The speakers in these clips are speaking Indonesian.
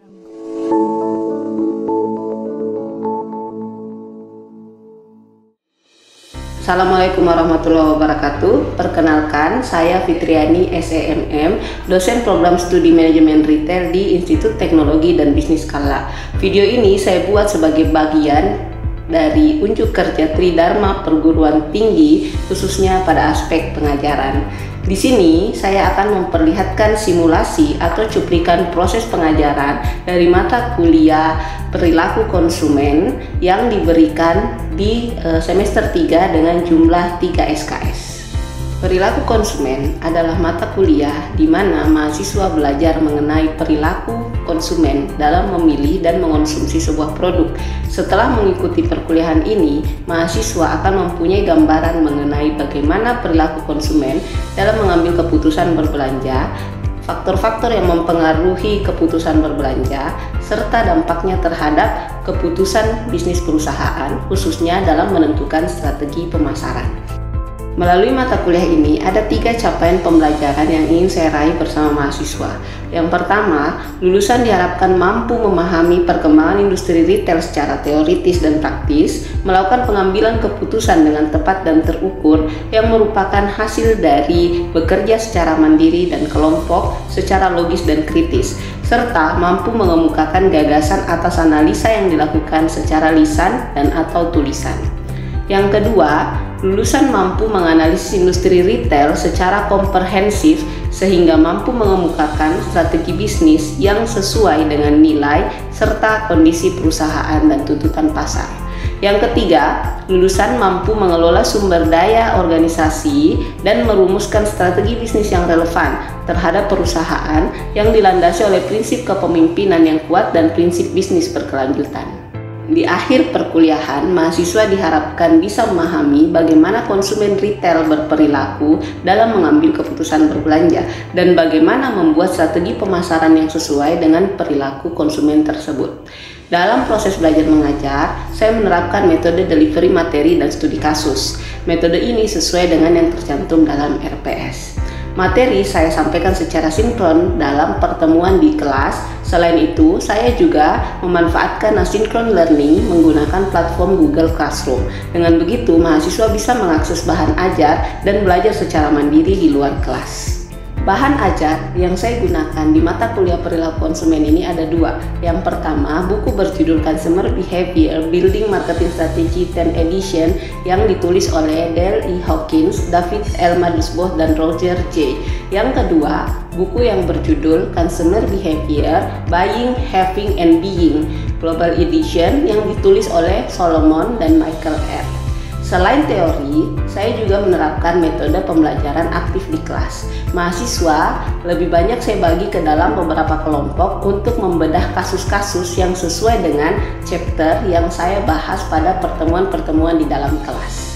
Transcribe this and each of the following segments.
Assalamualaikum warahmatullahi wabarakatuh. Perkenalkan, saya Fitriani SEMM, dosen program studi manajemen retail di Institut Teknologi dan Bisnis Kala. Video ini saya buat sebagai bagian dari unjuk kerja Tridharma Perguruan Tinggi, khususnya pada aspek pengajaran. Di sini saya akan memperlihatkan simulasi atau cuplikan proses pengajaran dari mata kuliah perilaku konsumen yang diberikan di semester 3 dengan jumlah 3 SKS. Perilaku konsumen adalah mata kuliah di mana mahasiswa belajar mengenai perilaku konsumen dalam memilih dan mengonsumsi sebuah produk. Setelah mengikuti perkuliahan ini, mahasiswa akan mempunyai gambaran mengenai bagaimana perilaku konsumen dalam mengambil keputusan berbelanja, faktor-faktor yang mempengaruhi keputusan berbelanja, serta dampaknya terhadap keputusan bisnis perusahaan, khususnya dalam menentukan strategi pemasaran. Melalui mata kuliah ini, ada 3 capaian pembelajaran yang ingin saya raih bersama mahasiswa. Yang pertama, lulusan diharapkan mampu memahami perkembangan industri retail secara teoritis dan praktis, melakukan pengambilan keputusan dengan tepat dan terukur yang merupakan hasil dari bekerja secara mandiri dan kelompok secara logis dan kritis, serta mampu mengemukakan gagasan atas analisa yang dilakukan secara lisan dan atau tulisan. Yang kedua, lulusan mampu menganalisis industri retail secara komprehensif sehingga mampu mengemukakan strategi bisnis yang sesuai dengan nilai serta kondisi perusahaan dan tuntutan pasar. Yang ketiga, lulusan mampu mengelola sumber daya organisasi dan merumuskan strategi bisnis yang relevan terhadap perusahaan yang dilandasi oleh prinsip kepemimpinan yang kuat dan prinsip bisnis berkelanjutan. Di akhir perkuliahan, mahasiswa diharapkan bisa memahami bagaimana konsumen retail berperilaku dalam mengambil keputusan berbelanja dan bagaimana membuat strategi pemasaran yang sesuai dengan perilaku konsumen tersebut. Dalam proses belajar mengajar, saya menerapkan metode delivery materi dan studi kasus. Metode ini sesuai dengan yang tercantum dalam RPS. Materi saya sampaikan secara sinkron dalam pertemuan di kelas. Selain itu, saya juga memanfaatkan asynchron learning menggunakan platform Google Classroom. Dengan begitu, mahasiswa bisa mengakses bahan ajar dan belajar secara mandiri di luar kelas. Bahan ajar yang saya gunakan di mata kuliah perilaku konsumen ini ada 2. Yang pertama, buku berjudul Consumer Behavior Building Marketing Strategy 10 Edition yang ditulis oleh Dale E. Hawkins, David L. Madusboh, dan Roger J. Yang kedua, buku yang berjudul Consumer Behavior Buying, Having, and Being Global Edition yang ditulis oleh Solomon dan Michael R. Selain teori, saya juga menerapkan metode pembelajaran aktif di kelas. Mahasiswa lebih banyak saya bagi ke dalam beberapa kelompok untuk membedah kasus-kasus yang sesuai dengan chapter yang saya bahas pada pertemuan-pertemuan di dalam kelas.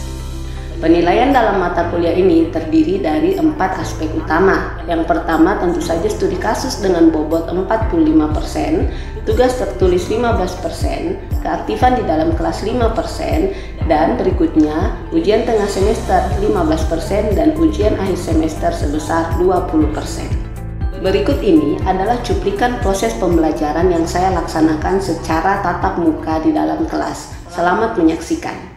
Penilaian dalam mata kuliah ini terdiri dari 4 aspek utama. Yang pertama tentu saja studi kasus dengan bobot 45%, tugas tertulis 15%, keaktifan di dalam kelas 5%, dan berikutnya ujian tengah semester 15% dan ujian akhir semester sebesar 20%. Berikut ini adalah cuplikan proses pembelajaran yang saya laksanakan secara tatap muka di dalam kelas. Selamat menyaksikan.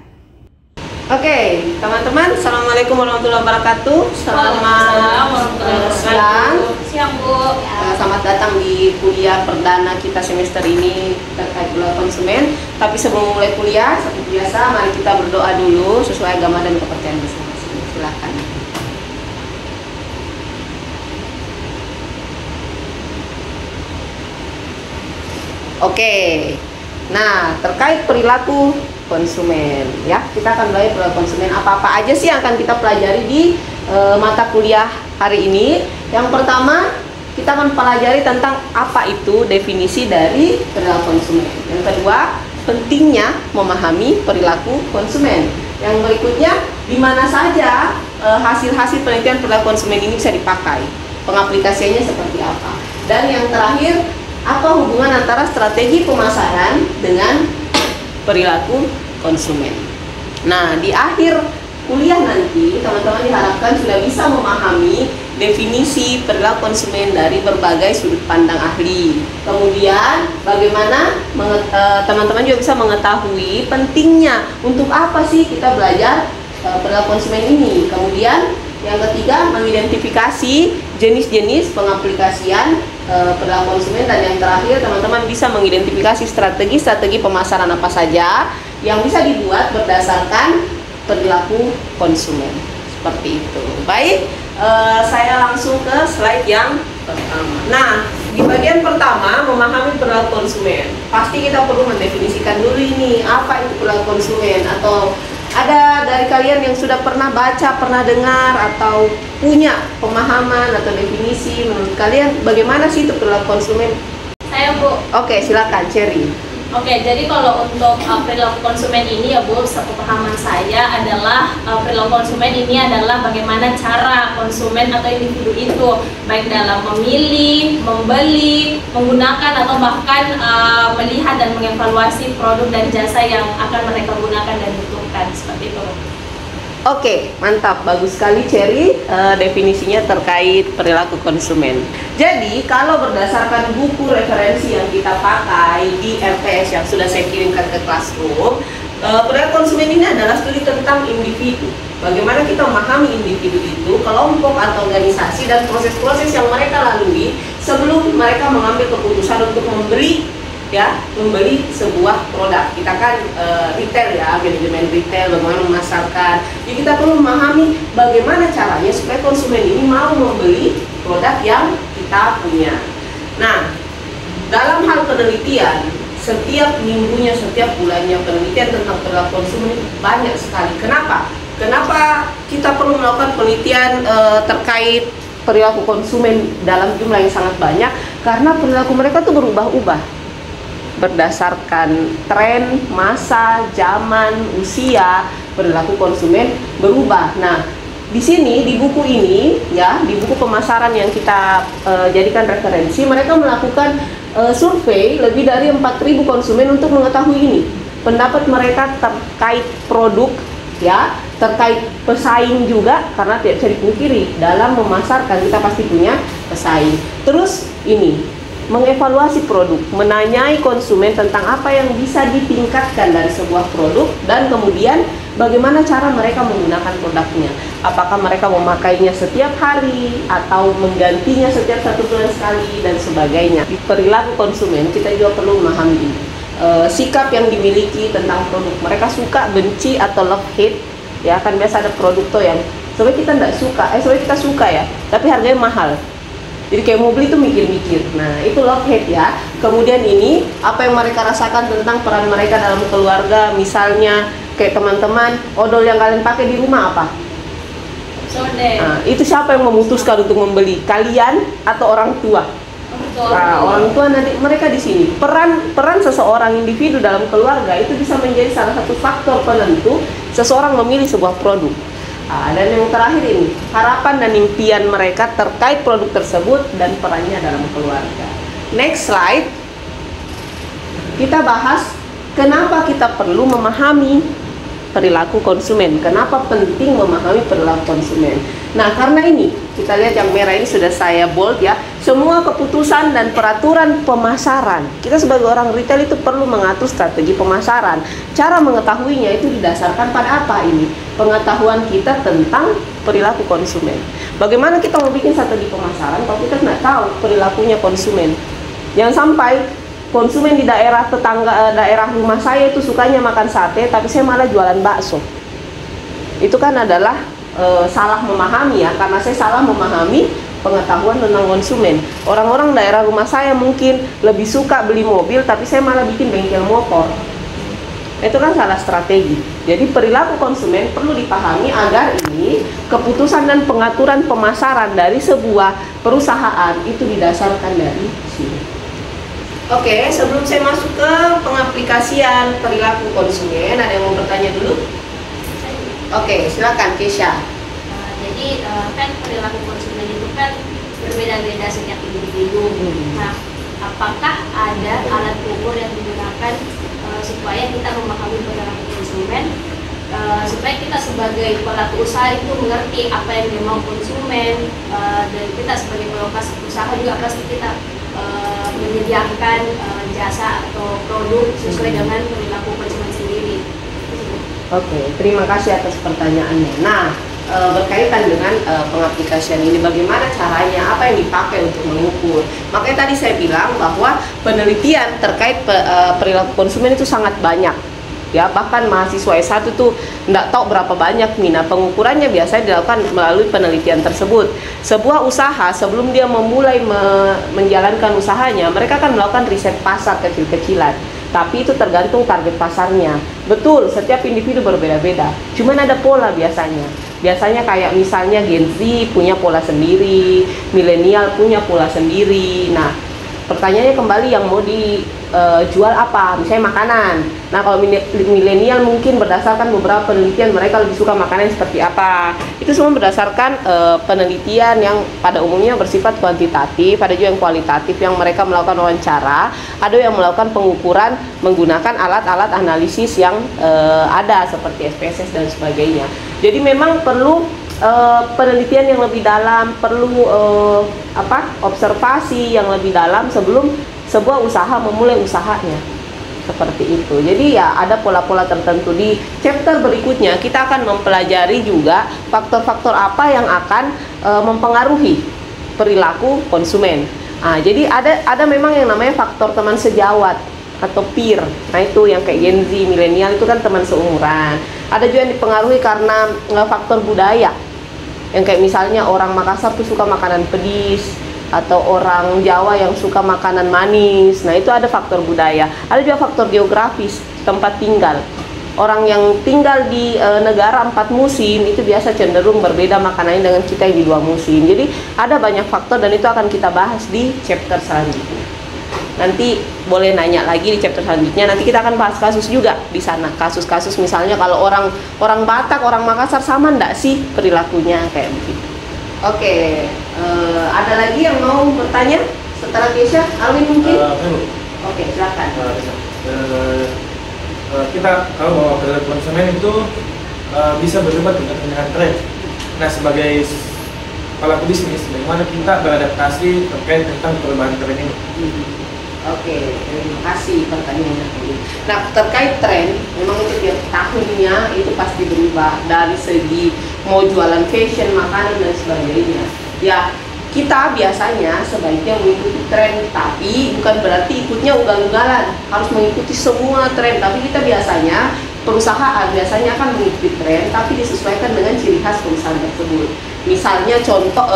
Oke, teman-teman, Assalamualaikum warahmatullahi wabarakatuh. Selamat siang, Bu. Selamat datang di kuliah perdana kita semester ini terkait perilaku konsumen. Tapi sebelum mulai kuliah, seperti biasa, mari kita berdoa dulu sesuai agama dan kepercayaan masing-masing. Silakan. Oke, nah terkait perilaku konsumen, ya kita akan belajar perilaku konsumen. Apa-apa aja sih yang akan kita pelajari di mata kuliah hari ini? Yang pertama, kita akan pelajari tentang apa itu definisi dari perilaku konsumen. Yang kedua, pentingnya memahami perilaku konsumen. Yang berikutnya, di mana saja hasil-hasil penelitian perilaku konsumen ini bisa dipakai, pengaplikasiannya seperti apa. Dan yang terakhir, apa hubungan antara strategi pemasaran dengan perilaku konsumen. Nah, di akhir kuliah nanti teman-teman diharapkan sudah bisa memahami definisi perilaku konsumen dari berbagai sudut pandang ahli. Kemudian bagaimana teman-teman juga bisa mengetahui pentingnya untuk apa sih kita belajar perilaku konsumen ini. Kemudian yang ketiga, mengidentifikasi jenis-jenis pengaplikasian perilaku konsumen, dan yang terakhir teman-teman bisa mengidentifikasi strategi-strategi pemasaran apa saja yang bisa dibuat berdasarkan perilaku konsumen. Seperti itu. Baik, saya langsung ke slide yang pertama. Nah, di bagian pertama, memahami perilaku konsumen, pasti kita perlu mendefinisikan dulu ini apa itu perilaku konsumen. Atau ada dari kalian yang sudah pernah baca, pernah dengar, atau punya pemahaman atau definisi menurut kalian bagaimana sih itu perilaku konsumen? Saya, Bu. Oke, silakan Cherry. Oke, jadi kalau untuk perilaku konsumen ini ya Bu, sepemahaman saya adalah perilaku konsumen ini adalah bagaimana cara konsumen atau individu itu baik dalam memilih, membeli, menggunakan atau bahkan melihat dan mengevaluasi produk dan jasa yang akan mereka gunakan dan butuhkan, seperti itu. Oke, mantap, bagus sekali Cherry definisinya terkait perilaku konsumen. Jadi kalau berdasarkan buku referensi yang kita pakai di RTS yang sudah saya kirimkan ke Classroom, perilaku konsumen ini adalah studi tentang individu. Bagaimana kita memahami individu itu, kelompok atau organisasi, dan proses-proses yang mereka lalui sebelum mereka mengambil keputusan untuk membeli sebuah produk. Kita kan retail ya, manajemen retail, bagaimana memasarkan. Jadi kita perlu memahami bagaimana caranya supaya konsumen ini mau membeli produk yang kita punya. Nah, dalam hal penelitian, setiap minggunya, setiap bulannya penelitian tentang perilaku konsumen itu banyak sekali. Kenapa? Kenapa kita perlu melakukan penelitian terkait perilaku konsumen dalam jumlah yang sangat banyak? Karena perilaku mereka tuh berubah-ubah berdasarkan tren, masa, zaman, usia. Perilaku konsumen berubah. Nah, di sini di buku ini ya, di buku pemasaran yang kita jadikan referensi, mereka melakukan survei lebih dari 4.000 konsumen untuk mengetahui ini pendapat mereka terkait produk ya, terkait pesaing juga, karena tidak bisa dipungkiri dalam memasarkan kita pasti punya pesaing. Terus ini mengevaluasi produk, menanyai konsumen tentang apa yang bisa ditingkatkan dari sebuah produk, dan kemudian bagaimana cara mereka menggunakan produknya. Apakah mereka memakainya setiap hari atau menggantinya setiap 1 bulan sekali dan sebagainya. Di perilaku konsumen kita juga perlu memahami ini. Sikap yang dimiliki tentang produk, mereka suka, benci, atau love hate ya, kan biasa ada produk tuh yang sebenarnya kita tidak suka, sebenarnya kita suka ya, tapi harganya mahal. Jadi kayak mau beli tuh mikir-mikir. Nah, itu love hate ya. Kemudian ini apa yang mereka rasakan tentang peran mereka dalam keluarga. Misalnya kayak teman-teman, odol yang kalian pakai di rumah apa? Nah, itu siapa yang memutuskan untuk membeli? Kalian atau orang tua? Nah, orang tua nanti mereka di sini. Peran seseorang individu dalam keluarga itu bisa menjadi salah satu faktor penentu seseorang memilih sebuah produk. Dan yang terakhir ini, harapan dan impian mereka terkait produk tersebut dan perannya dalam keluarga. Next slide. Kita bahas kenapa kita perlu memahami perilaku konsumen. Kenapa penting memahami perilaku konsumen. Nah, karena ini, kita lihat yang merah ini sudah saya bold ya. Semua keputusan dan peraturan pemasaran, kita sebagai orang retail itu perlu mengatur strategi pemasaran. Cara mengetahuinya itu didasarkan pada apa ini? Pengetahuan kita tentang perilaku konsumen. Bagaimana kita mau bikin strategi pemasaran kalau kita nggak tahu perilakunya konsumen? Jangan sampai konsumen di daerah tetangga, daerah rumah saya itu sukanya makan sate, tapi saya malah jualan bakso. Itu kan adalah salah memahami ya, karena saya salah memahami pengetahuan tentang konsumen. Orang-orang daerah rumah saya mungkin lebih suka beli mobil, tapi saya malah bikin bengkel motor. Itu kan salah strategi. Jadi perilaku konsumen perlu dipahami agar ini keputusan dan pengaturan pemasaran dari sebuah perusahaan itu didasarkan dari sini. Oke, sebelum saya masuk ke pengaplikasian perilaku konsumen, ada yang mau bertanya dulu? Oke, silakan Keisha. Jadi kan perilaku konsumen itu kan berbeda-beda setiap individu. Nah, apakah ada alat ukur yang digunakan supaya kita memahami perilaku konsumen supaya kita sebagai pelaku usaha itu mengerti apa yang dimau konsumen, dan kita sebagai pelaku usaha juga pasti kita menyediakan jasa atau produk sesuai dengan perilaku konsumen sendiri. Oke, terima kasih atas pertanyaannya. Nah, berkaitan dengan pengaplikasian ini, bagaimana caranya, apa yang dipakai untuk mengukur. Makanya tadi saya bilang bahwa penelitian terkait perilaku konsumen itu sangat banyak. Ya, bahkan mahasiswa S1 tuh nggak tahu berapa banyak nih. Nah, pengukurannya biasanya dilakukan melalui penelitian tersebut. Sebuah usaha sebelum dia memulai menjalankan usahanya, mereka akan melakukan riset pasar kecil-kecilan. Tapi itu tergantung target pasarnya. Betul, setiap individu berbeda-beda. Cuman ada pola biasanya. Biasanya kayak misalnya Gen Z punya pola sendiri, milenial punya pola sendiri. Nah, pertanyaannya kembali yang mau dijual apa, misalnya makanan. Nah, kalau milenial mungkin berdasarkan beberapa penelitian mereka lebih suka makanan seperti apa. Itu semua berdasarkan penelitian yang pada umumnya bersifat kuantitatif, ada juga yang kualitatif yang mereka melakukan wawancara, ada yang melakukan pengukuran menggunakan alat-alat analisis yang ada seperti SPSS dan sebagainya. Jadi memang perlu penelitian yang lebih dalam, perlu observasi yang lebih dalam sebelum sebuah usaha memulai usahanya, seperti itu. Jadi ya ada pola-pola tertentu. Di chapter berikutnya kita akan mempelajari juga faktor-faktor apa yang akan mempengaruhi perilaku konsumen. Nah, jadi ada memang yang namanya faktor teman sejawat atau peer. Nah, itu yang kayak Gen Z, milenial itu kan teman seumuran. Ada juga yang dipengaruhi karena faktor budaya. Yang kayak misalnya orang Makassar tuh suka makanan pedis, atau orang Jawa yang suka makanan manis. Nah, itu ada faktor budaya. Ada juga faktor geografis, tempat tinggal. Orang yang tinggal di negara 4 musim itu biasa cenderung berbeda makanannya dengan kita yang di 2 musim. Jadi ada banyak faktor dan itu akan kita bahas di chapter selanjutnya. Nanti boleh nanya lagi di chapter selanjutnya. Nanti kita akan bahas kasus juga di sana. Kasus-kasus misalnya kalau orang Batak, orang Makassar sama enggak sih perilakunya kayak begitu. Oke, ada lagi yang mau bertanya setelah Kesha? Alwin mungkin? Oke, silakan. Kita tahu bahwa perilaku konsumen itu bisa berubah dengan tren. Nah, sebagai pelaku bisnis, bagaimana kita beradaptasi terkait tentang perubahan tren ini? Oke, terima kasih pertanyaannya. Nah, terkait tren, memang itu tiap tahunnya itu pasti berubah dari segi mau jualan fashion, makanan dan sebagainya. Ya, kita biasanya sebaiknya mengikuti tren, tapi bukan berarti ikutnya ugal-ugalan, harus mengikuti semua tren. Tapi kita biasanya, perusahaan biasanya akan mengikuti tren, tapi disesuaikan dengan ciri khas perusahaan tersebut. Misalnya contoh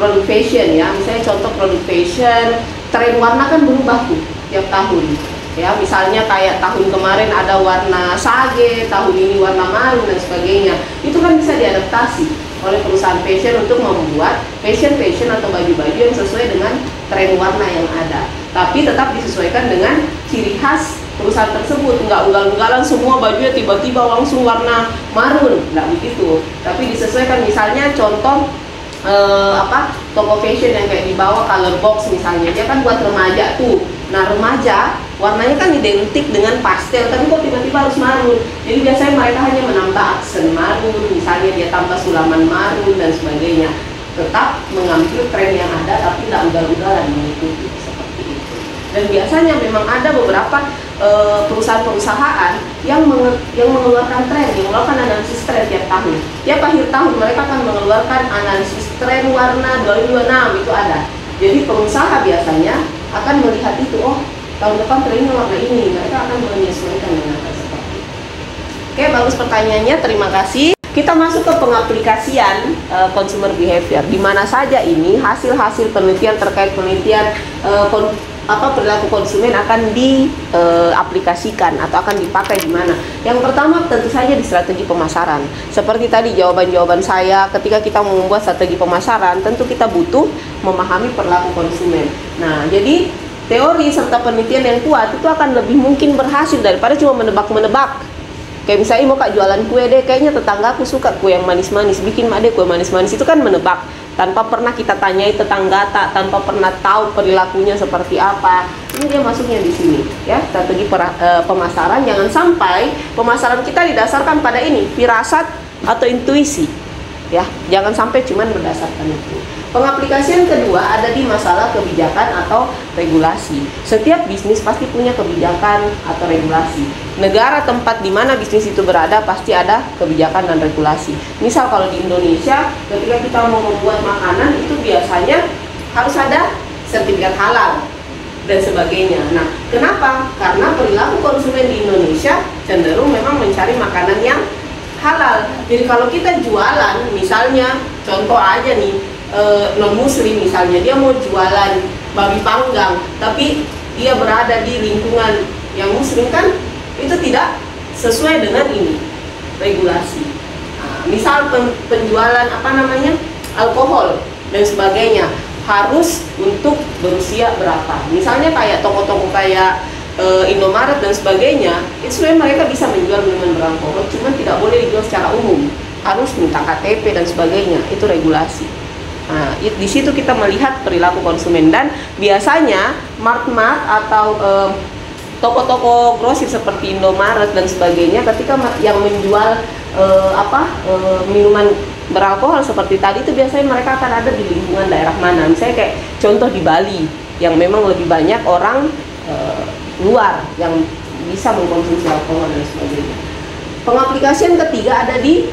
produk fashion ya, misalnya contoh produk fashion, tren warna kan berubah tuh tiap tahun. Ya, misalnya kayak tahun kemarin ada warna sage, tahun ini warna marun dan sebagainya. Itu kan bisa diadaptasi oleh perusahaan fashion untuk membuat fashion atau baju-baju yang sesuai dengan tren warna yang ada. Tapi tetap disesuaikan dengan ciri khas perusahaan tersebut. Enggak ugal-ugalan semua bajunya tiba-tiba langsung warna marun, enggak begitu. Tapi disesuaikan, misalnya contoh toko fashion yang kayak dibawa color box misalnya, dia kan buat remaja tuh. Nah, remaja warnanya kan identik dengan pastel, tapi kok tiba-tiba harus marun. Jadi biasanya mereka hanya menambah aksen marun, misalnya dia tambah sulaman marun dan sebagainya. Tetap mengambil tren yang ada, tapi tidak ugal-ugalan mengikuti seperti itu. Dan biasanya memang ada beberapa perusahaan-perusahaan yang mengeluarkan tren, yang melakukan analisis tren tiap tahun. Tiap akhir tahun mereka akan mengeluarkan analisis tren warna 2026, itu ada. Jadi pengusaha biasanya akan melihat itu, oh tahun depan trennya warna ini, mereka akan menyesuaikan dengan hal seperti itu. Oke, bagus pertanyaannya, terima kasih. Kita masuk ke pengaplikasian consumer behavior. Di mana saja ini hasil-hasil penelitian terkait penelitian perilaku konsumen akan diaplikasikan atau akan dipakai di mana? Yang pertama tentu saja di strategi pemasaran. Seperti tadi jawaban-jawaban saya, ketika kita membuat strategi pemasaran, tentu kita butuh memahami perilaku konsumen. Nah, jadi teori serta penelitian yang kuat itu akan lebih mungkin berhasil daripada cuma menebak-menebak. Kayak misalnya mau kak jualan kue deh, kayaknya tetanggaku suka kue yang manis-manis, bikin mak deh kue manis-manis, itu kan menebak. tanpa pernah kita tanyai tetangga, tanpa pernah tahu perilakunya seperti apa. Ini dia masuknya di sini ya, strategi pemasaran. Jangan sampai pemasaran kita didasarkan pada ini firasat atau intuisi ya, jangan sampai cuman berdasarkan itu. Pengaplikasian kedua ada di masalah kebijakan atau regulasi. Setiap bisnis pasti punya kebijakan atau regulasi. Negara tempat di mana bisnis itu berada pasti ada kebijakan dan regulasi. Misal kalau di Indonesia, ketika kita mau membuat makanan itu biasanya harus ada sertifikat halal dan sebagainya. Nah, kenapa? Karena perilaku konsumen di Indonesia cenderung memang mencari makanan yang halal. Jadi kalau kita jualan, misalnya contoh aja nih, non muslim misalnya, dia mau jualan babi panggang tapi dia berada di lingkungan yang muslim, kan itu tidak sesuai dengan ini regulasi. Nah, misal penjualan alkohol dan sebagainya harus untuk berusia berapa, misalnya kayak toko-toko kayak Indomaret dan sebagainya, itu sebenarnya mereka bisa menjual minuman beralkohol, cuma tidak boleh dijual secara umum, harus minta KTP dan sebagainya, itu regulasi. Nah, di situ kita melihat perilaku konsumen. Dan biasanya mart-mart atau toko-toko grosir seperti Indomaret dan sebagainya, ketika yang menjual minuman beralkohol seperti tadi, itu biasanya mereka akan ada di lingkungan daerah mana. Misalnya kayak contoh di Bali yang memang lebih banyak orang luar yang bisa mengkonsumsi alkohol dan sebagainya. Pengaplikasian ketiga ada di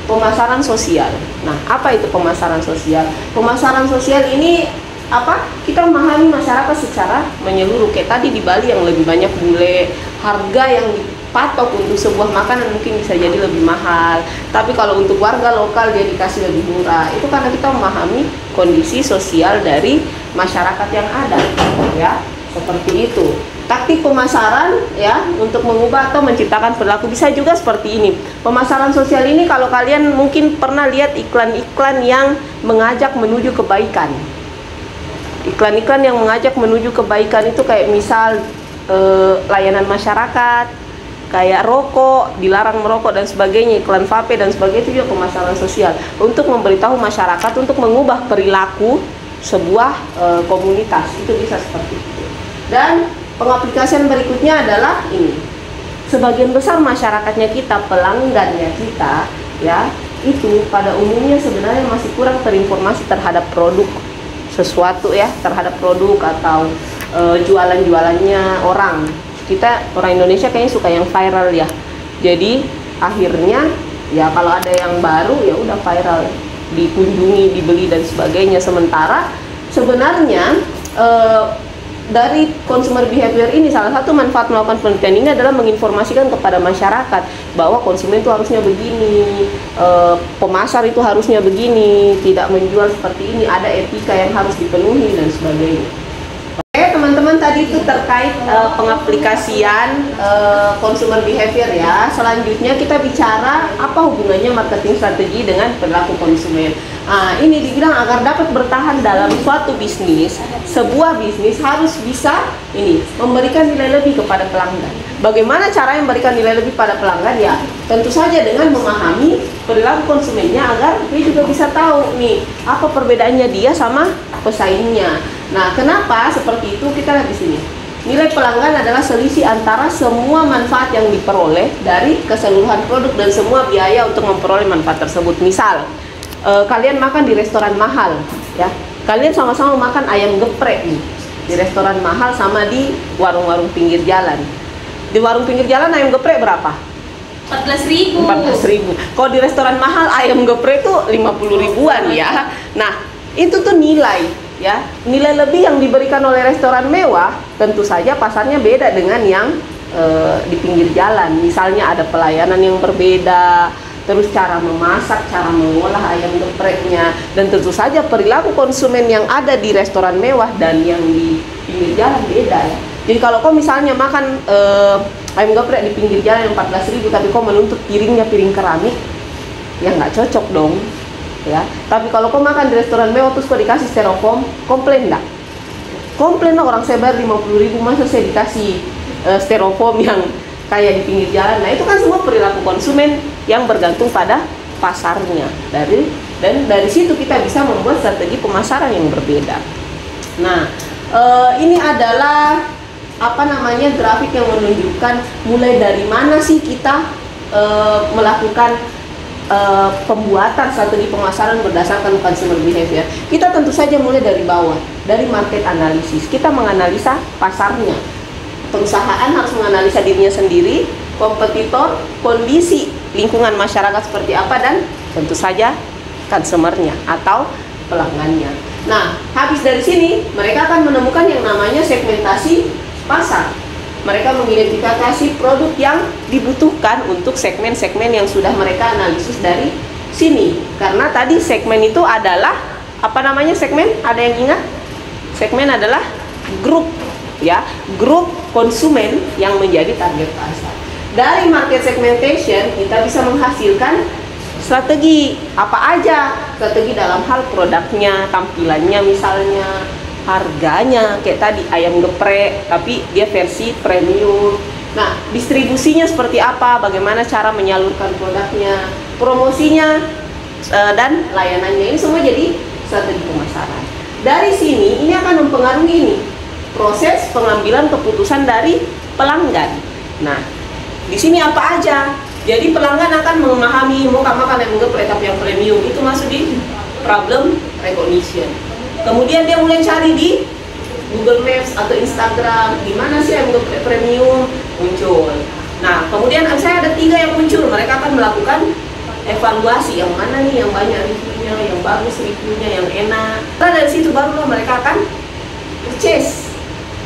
pemasaran sosial. Nah, apa itu pemasaran sosial? Pemasaran sosial ini apa? Kita memahami masyarakat secara menyeluruh. Kayak tadi di Bali yang lebih banyak bule, harga yang dipatok untuk sebuah makanan mungkin bisa jadi lebih mahal. Tapi kalau untuk warga lokal dia dikasih lebih murah. Itu karena kita memahami kondisi sosial dari masyarakat yang ada, ya. Seperti itu. Taktik pemasaran ya untuk mengubah atau menciptakan perilaku bisa juga seperti ini. Pemasaran sosial ini kalau kalian mungkin pernah lihat iklan-iklan yang mengajak menuju kebaikan. Iklan-iklan yang mengajak menuju kebaikan itu kayak misal layanan masyarakat, kayak rokok, dilarang merokok dan sebagainya, iklan vape dan sebagainya, itu juga pemasaran sosial untuk memberitahu masyarakat untuk mengubah perilaku sebuah komunitas. Itu bisa seperti itu. Dan pengaplikasian berikutnya adalah ini. Sebagian besar masyarakatnya kita, pelanggannya kita, ya, itu pada umumnya sebenarnya masih kurang terinformasi terhadap produk sesuatu ya, terhadap produk atau jualan-jualannya orang. Kita orang Indonesia kayaknya suka yang viral ya. Jadi akhirnya ya kalau ada yang baru ya udah viral, dikunjungi, dibeli dan sebagainya. Sementara sebenarnya dari consumer behavior ini, salah satu manfaat melakukan penelitian ini adalah menginformasikan kepada masyarakat bahwa konsumen itu harusnya begini, pemasar itu harusnya begini, tidak menjual seperti ini, ada etika yang harus dipenuhi dan sebagainya. Oke teman-teman, tadi itu terkait pengaplikasian consumer behavior ya. Selanjutnya kita bicara apa hubungannya marketing strategi dengan perilaku konsumen. Ini dibilang agar dapat bertahan dalam suatu bisnis, sebuah bisnis harus bisa memberikan nilai lebih kepada pelanggan. Bagaimana cara memberikan nilai lebih pada pelanggan? Ya tentu saja dengan memahami perilaku konsumennya agar dia juga bisa tahu nih apa perbedaannya dia sama pesaingnya. Nah, kenapa seperti itu? Kita lihat di sini. Nilai pelanggan adalah selisih antara semua manfaat yang diperoleh dari keseluruhan produk dan semua biaya untuk memperoleh manfaat tersebut. Misal, kalian makan di restoran mahal, ya. Kalian sama-sama makan ayam geprek nih di restoran mahal sama di warung-warung pinggir jalan. Di warung pinggir jalan ayam geprek berapa? 14.000. 14.000. Kalau di restoran mahal ayam geprek tuh 50 ribuan ya. Nah, itu tuh nilai. Ya, nilai lebih yang diberikan oleh restoran mewah tentu saja pasarnya beda dengan yang di pinggir jalan. Misalnya ada pelayanan yang berbeda, terus cara memasak, cara mengolah ayam gepreknya, dan tentu saja perilaku konsumen yang ada di restoran mewah dan yang di pinggir jalan beda ya. Jadi kalau kau misalnya makan ayam geprek di pinggir jalan yang 14.000 tapi kau menuntut piringnya piring keramik, ya nggak cocok dong. Ya, tapi kalau kau makan di restoran mewah terus kau dikasih styrofoam, komplain nggak? Komplain lah, orang saya bayar 50.000 masa saya dikasih styrofoam yang kayak di pinggir jalan. Nah itu kan semua perilaku konsumen yang bergantung pada pasarnya dari Dan dari situ kita bisa membuat strategi pemasaran yang berbeda. Nah, ini adalah grafik yang menunjukkan mulai dari mana sih kita melakukan pembuatan strategi pemasaran berdasarkan consumer behavior. Kita tentu saja mulai dari bawah, dari market analysis. Kita menganalisa pasarnya. Perusahaan harus menganalisa dirinya sendiri, kompetitor, kondisi lingkungan masyarakat seperti apa, dan tentu saja consumernya atau pelanggannya. Nah, habis dari sini mereka akan menemukan yang namanya segmentasi pasar. Mereka mengidentifikasi produk yang dibutuhkan untuk segmen-segmen yang sudah mereka analisis dari sini. Karena tadi segmen itu adalah segmen? Ada yang ingat? Segmen adalah grup, ya, grup konsumen yang menjadi target pasar. Dari market segmentation kita bisa menghasilkan strategi apa aja, strategi dalam hal produknya, tampilannya misalnya, harganya, kayak tadi ayam geprek tapi dia versi premium. Nah, distribusinya seperti apa, bagaimana cara menyalurkan produknya, promosinya, dan layanannya. Ini semua jadi strategi pemasaran. Dari sini ini akan mempengaruhi ini proses pengambilan keputusan dari pelanggan. Nah, di sini apa aja? Jadi pelanggan akan memahami mau makan ayam geprek tapi yang premium, itu masuk di problem recognition. Kemudian dia mulai cari di Google Maps atau Instagram, di mana sih ayam geprek premium muncul. Nah, kemudian saya ada 3 yang muncul, mereka akan melakukan evaluasi yang mana nih yang banyak reviewnya, yang bagus reviewnya, yang enak. Nah, dari situ barulah mereka akan purchase,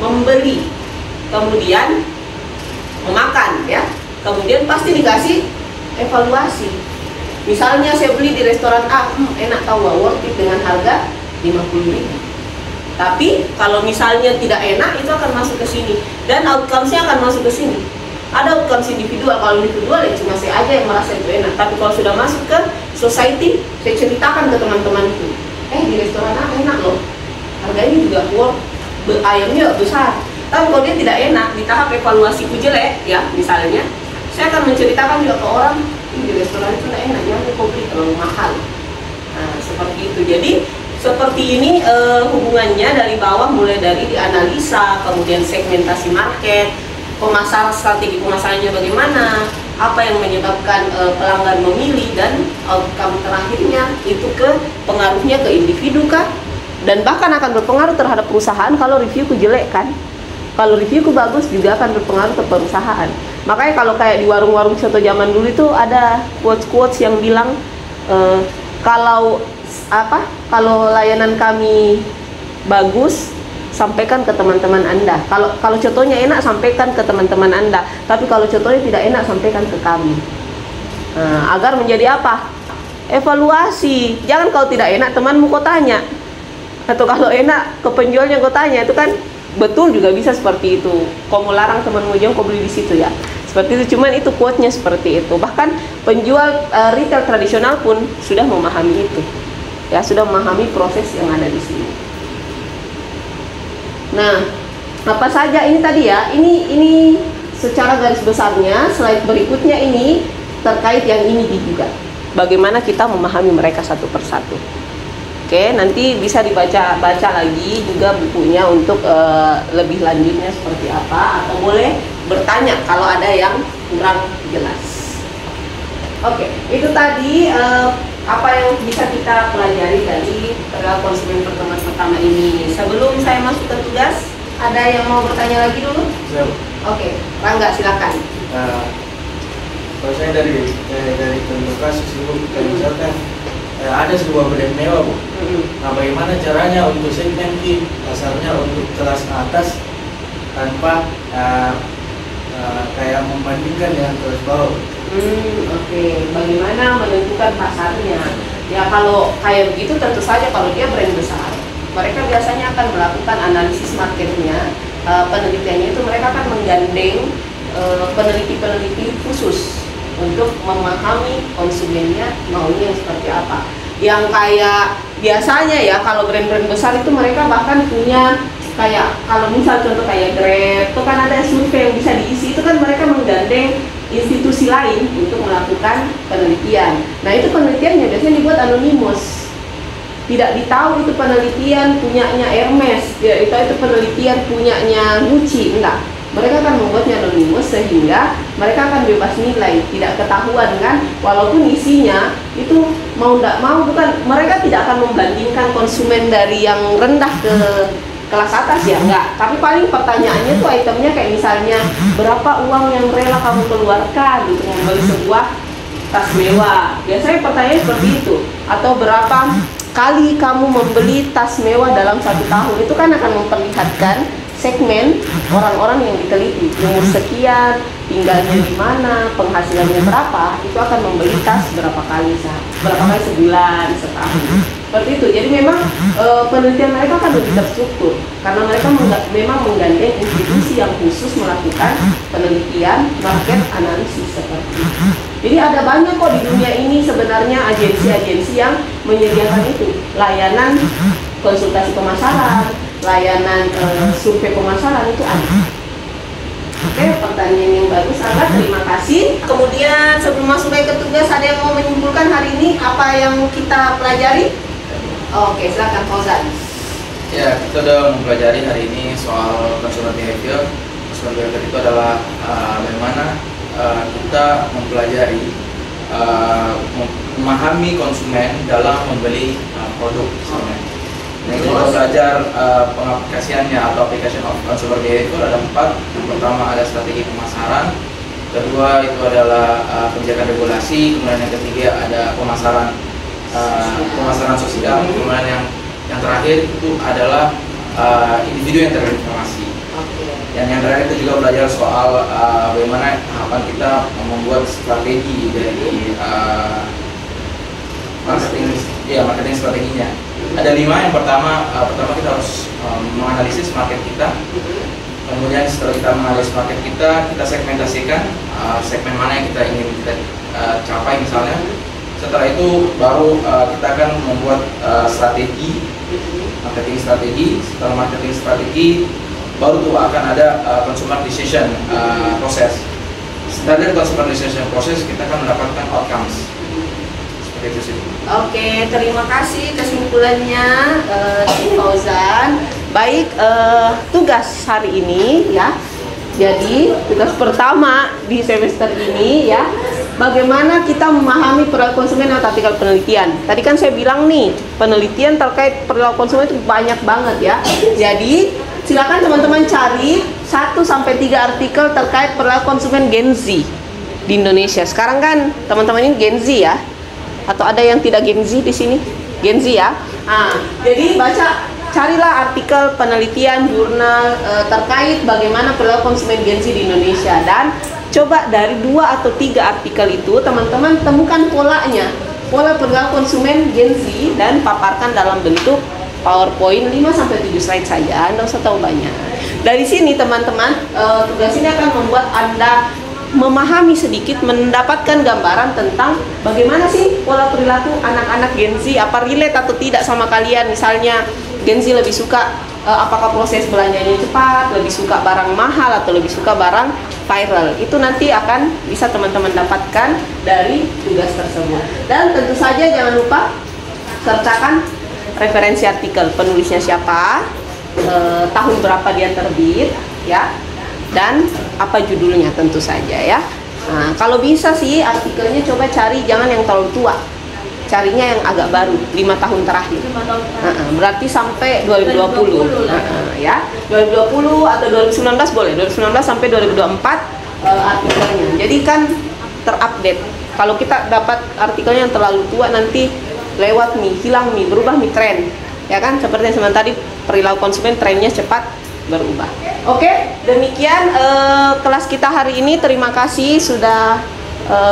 membeli, kemudian memakan, ya. Kemudian pasti dikasih evaluasi. Misalnya saya beli di restoran A, enak tahu, worth it dengan harga 50.000. Tapi kalau misalnya tidak enak, itu akan masuk ke sini dan outcomes-nya akan masuk ke sini. Ada outcomes individual. Kalau individual ya cuma saya aja yang merasa itu enak. Tapi kalau sudah masuk ke society, saya ceritakan ke teman-temanku, di restoran A enak loh, harganya juga worth, ayamnya besar. Tapi kalau dia tidak enak, di tahap evaluasiku jelek, ya misalnya, saya akan menceritakan juga ke orang, di restoran itu tidak enak, jangan kopi terlalu mahal. Nah, seperti itu. Jadi seperti ini hubungannya dari bawah, mulai dari dianalisa, kemudian segmentasi market, pemasaran, strategi pemasarannya bagaimana, apa yang menyebabkan pelanggan memilih, dan outcome terakhirnya itu pengaruhnya ke individu kah, dan bahkan akan berpengaruh terhadap perusahaan. Kalau reviewku jelek kan, kalau reviewku bagus juga akan berpengaruh ke perusahaan. Makanya kalau kayak di warung-warung soto zaman dulu itu ada quotes-quotes yang bilang kalau layanan kami bagus, sampaikan ke teman-teman Anda. Kalau contohnya enak, sampaikan ke teman-teman Anda. Tapi kalau contohnya tidak enak, sampaikan ke kami. Nah, agar menjadi apa? Evaluasi. Jangan kalau tidak enak temanmu kau tanya, atau kalau enak ke penjualnya kau tanya. Itu kan betul juga bisa seperti itu. Kau mau larang temanmu, jangan kau beli di situ ya. Seperti itu, cuman itu quote-nya seperti itu. Bahkan penjual retail tradisional pun sudah memahami itu. Ya, sudah memahami proses yang ada di sini. Nah, apa saja ini tadi ya? Ini secara garis besarnya. Slide berikutnya ini terkait yang ini juga. Bagaimana kita memahami mereka satu persatu. Oke, nanti bisa dibaca lagi juga bukunya untuk lebih lanjutnya seperti apa, atau boleh bertanya kalau ada yang kurang jelas. Oke, itu tadi apa yang bisa kita pelajari dari perilaku konsumen pertemuan pertama ini. Sebelum saya masuk ke tugas, ada yang mau bertanya lagi dulu? Oke, Rangga silakan. Kalau saya dari contoh kasus itu, misalkan ada sebuah brand mewah, Bu. Nah, bagaimana caranya untuk segmenting pasarnya untuk kelas atas tanpa kayak membandingkan dengan kelas bawah? Oke. Bagaimana menentukan pasarnya? Ya, kalau kayak begitu tentu saja kalau dia brand besar, mereka biasanya akan melakukan analisis marketnya. Penelitiannya itu mereka akan menggandeng peneliti-peneliti khusus untuk memahami konsumennya maunya seperti apa. Yang kayak biasanya ya, kalau brand-brand besar itu mereka bahkan punya kayak, kalau misal contoh kayak Grab itu kan ada survei yang bisa diisi, itu kan mereka menggandeng institusi lain untuk melakukan penelitian. Nah, itu penelitiannya biasanya dibuat anonimus. Tidak ditahu itu penelitian punyanya Hermes, tidak ditahu itu penelitian punyanya Gucci, enggak. Mereka akan membuatnya anonimus sehingga mereka akan bebas nilai, tidak ketahuan kan, walaupun isinya itu mau tidak mau, bukan, mereka tidak akan membandingkan konsumen dari yang rendah ke kelas atas ya, enggak, tapi paling pertanyaannya tuh itemnya kayak misalnya berapa uang yang rela kamu keluarkan untuk membeli sebuah tas mewah, biasanya pertanyaan seperti itu, atau berapa kali kamu membeli tas mewah dalam 1 tahun. Itu kan akan memperlihatkan segmen orang-orang yang diteliti, umur sekian, tinggalnya di mana, penghasilannya berapa, itu akan membeli tas berapa kali sebulan, setahun, seperti itu. Jadi memang penelitian mereka akan lebih terstruktur karena mereka memang menggandeng institusi yang khusus melakukan penelitian market analisis seperti itu. Jadi ada banyak kok di dunia ini sebenarnya agensi-agensi yang menyediakan itu, layanan konsultasi pemasaran, layanan survei pemasaran itu ada. Oke, pertanyaan yang bagus, Aga, terima kasih. Kemudian sebelum masuk ke tugas, ada yang mau menyimpulkan hari ini apa yang kita pelajari? Oke, silakan Fauzan. Ya, kita sudah mempelajari hari ini soal consumer behavior. Consumer behavior itu adalah bagaimana kita mempelajari, memahami konsumen dalam membeli produk misalnya. Nah, kita belajar pengaplikasiannya atau application of consumer behavior ada 4. Yang pertama ada strategi pemasaran, kedua itu adalah kebijakan regulasi, kemudian yang ketiga ada pemasaran sosial, kemudian yang terakhir itu adalah individu yang terinformasi. Dan yang terakhir itu juga belajar soal bagaimana tahapan kita membuat strategi dari marketing strateginya. Ada 5. Yang pertama kita harus menganalisis market kita. Kemudian setelah kita menganalisis market kita segmentasikan segmen mana yang kita ingin capai misalnya. Setelah itu baru kita akan membuat marketing strategi. Setelah marketing strategi baru tuh akan ada consumer decision proses. Setelah dari consumer decision proses kita akan mendapatkan outcomes. Seperti itu sih. Oke, terima kasih kesimpulannya Fauzan. Baik, tugas hari ini ya. Jadi tugas pertama di semester ini ya, bagaimana kita memahami perilaku konsumen lewat artikel penelitian. Tadi kan saya bilang nih, penelitian terkait perilaku konsumen itu banyak banget ya. Jadi silakan teman-teman cari 1-3 artikel terkait perilaku konsumen Gen Z di Indonesia. Sekarang kan teman-teman ini Gen Z ya, atau ada yang tidak Gen Z di sini? Gen Z ya. Jadi carilah artikel penelitian jurnal terkait bagaimana perilaku konsumen Gen Z di Indonesia, dan coba dari 2 atau 3 artikel itu teman-teman temukan polanya, pola perilaku konsumen Gen Z, dan paparkan dalam bentuk PowerPoint 5-7 slide saja, Anda usah tahu banyak. Dari sini teman-teman, tugas ini akan membuat Anda memahami sedikit, mendapatkan gambaran tentang bagaimana sih pola perilaku anak-anak Gen Z, apa relate atau tidak sama kalian. Misalnya Gen Z lebih suka apakah proses belanjanya cepat, lebih suka barang mahal atau lebih suka barang viral. Itu nanti akan bisa teman-teman dapatkan dari tugas tersebut. Dan tentu saja jangan lupa sertakan referensi artikel, penulisnya siapa, tahun berapa dia terbit ya, dan apa judulnya tentu saja ya. Nah, kalau bisa sih artikelnya coba cari jangan yang terlalu tua, carinya yang agak baru, 5 tahun terakhir. 5 tahun terakhir. Berarti sampai 2020 ya, 2020 atau 2019 boleh, 2019 sampai 2024 artikelnya. Jadi kan terupdate. Kalau kita dapat artikelnya yang terlalu tua, nanti lewat nih, hilang nih, berubah nih tren, ya kan? Seperti yang tadi, perilaku konsumen trennya cepat berubah. Oke, demikian kelas kita hari ini. Terima kasih sudah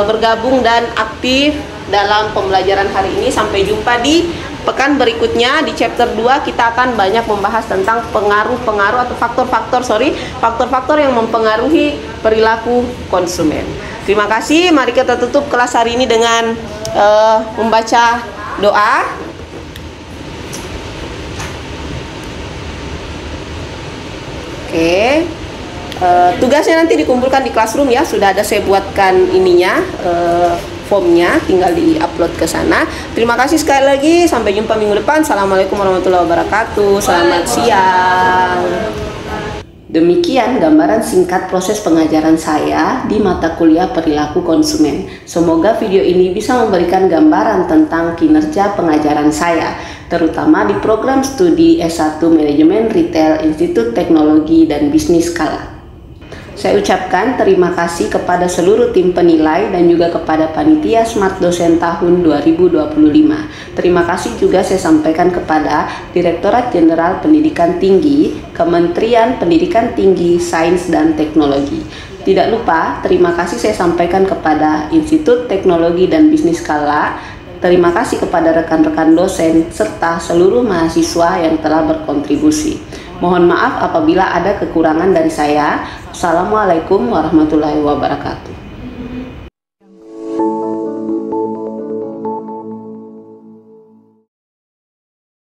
bergabung dan aktif dalam pembelajaran hari ini. Sampai jumpa di pekan berikutnya. Di chapter 2 kita akan banyak membahas tentang pengaruh-pengaruh atau faktor-faktor yang mempengaruhi perilaku konsumen. Terima kasih. Mari kita tutup kelas hari ini dengan membaca doa. Oke. Tugasnya nanti dikumpulkan di classroom ya, sudah ada saya buatkan ininya, formnya, tinggal di-upload ke sana. Terima kasih sekali lagi, sampai jumpa minggu depan. Assalamualaikum warahmatullahi wabarakatuh. Selamat siang. Demikian gambaran singkat proses pengajaran saya di mata kuliah perilaku konsumen. Semoga video ini bisa memberikan gambaran tentang kinerja pengajaran saya, terutama di program studi S1 Manajemen Retail Institut Teknologi dan Bisnis Skala. Saya ucapkan terima kasih kepada seluruh tim penilai dan juga kepada panitia Smart Dosen tahun 2025. Terima kasih juga saya sampaikan kepada Direktorat Jenderal Pendidikan Tinggi, Kementerian Pendidikan Tinggi, Sains dan Teknologi. Tidak lupa, terima kasih saya sampaikan kepada Institut Teknologi dan Bisnis Skala. Terima kasih kepada rekan-rekan dosen serta seluruh mahasiswa yang telah berkontribusi. Mohon maaf apabila ada kekurangan dari saya. Assalamualaikum warahmatullahi wabarakatuh.